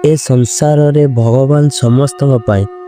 ए संसार रे भगवान समस्त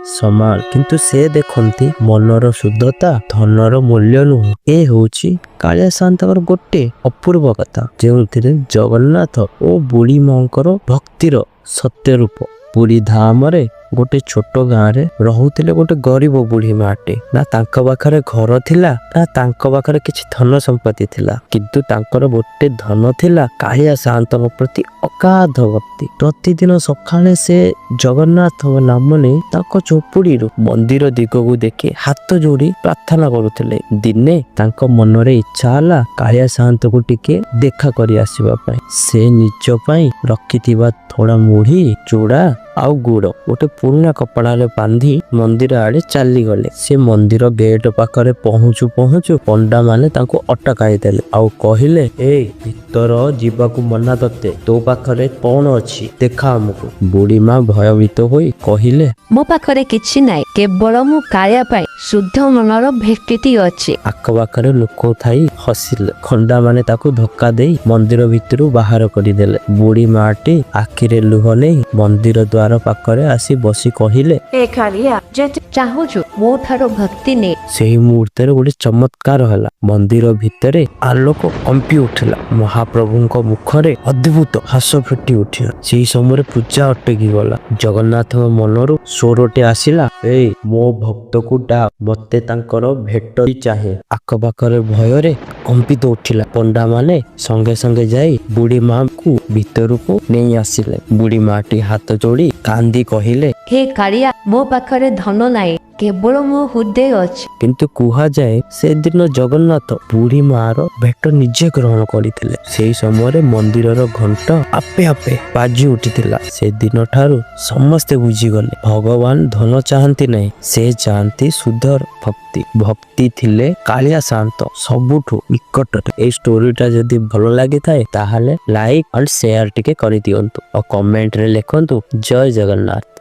समान किंतु से देखती मनर शुद्धता धनर मूल्य नुह। ए होची कालिया शांतर गोटे अपूर्व कथा जो जगन्नाथ ओ बुढ़ी मांकर भक्तिर सत्य रूप। पुरी धाम रे गोटे छोट गाँव रे रहुतिले गोटे गरीब बुढ़ी माटे ना तांका पाखरे घर थिला ना तांका पाखरे किछि धन संपत्ति थिला किंतु तांकर गोटे धन थिला कालिया शांतक प्रति अगाध भक्ति। प्रतिदिन सकाळे से जगन्नाथ नाम ने तांको चौपुड़ी मंदिर दिगकू देखि हाथ जोड़ी प्रार्थना करुथिले। दिने तांको मनरे इच्छा हला कालिया शांत को टिके देखा करि आसीबा पई। से निज पई रखिथिबा थोड़ा मुढ़ी चूड़ा आउ गुड़ गोटे पुराना कपड़ा बांधी मंदिर आड़े चली गले। से मंदिर गेट पाखरे पहुंचु पहुंचु पंडा माने तांको अटकाई देले आउ कहिले ए भीतर जीवाकू मना तते तो पाखरे कौन अछि देखा हमको। बुढ़ी माँ भयभीत होई कहिले मो पाखरे किछि नाइ केवल मु काया पाई शुद्ध मनर भेटिटी अछि। आख पाखरे लोक थाई हसिले। खंडा माने ताकू धक्का देई मंदिर भितरु बाहर करिदेले। बुढ़ी माटी आखिरे लुह नहीं मंदिर द्वार पाखरे आसी बसी कहिले ए कालिया जेते चाहुछु मो थारो भक्ति ने। सेही मुहूर्त रे गोटे चमत्कार हला। मंदिर भितरे आलोक कंपी उठला। महाप्रभुଙ୍କ मुखरे अद्भुत हस फुटी उठिला। सेही समय पूजा अटकी गला। जगन्नाथ मनरु स्वरटे आसिला ए मो भक्त को डा मते तांकर भेट चाहे। आख पाखरे भयरे कंपित उठिला। पंडा माने संगे संगे जाई बुढ़ी माँ को भीतर को नहीं आसिले। बुढ़ी माटी हाथ जोड़ी कांदी कहिले हे कालिया मो पाखरे धन नाइ केवल मो हृदय अछि। किंतु कुहा जाए से दिन जगन्नाथ बुढ़ी मार भेट निजे ग्रहण करथिले। सेही समय मंदिर घंट आपे आपे बाजी उठिथिला। से दिन ठारू समस्ते बुझी गले भगवान धन चाहती नहीं से चाहती शुद्ध भक्ति। भक्ति थिले कालिया शांत सबुठु निकट। ए स्टोरीटा जदि भलो लागि थाए ताहाले लाइक एंड शेयर टिके करि दियंतु और कमेंट रे लिखंतु जय जगन्नाथ।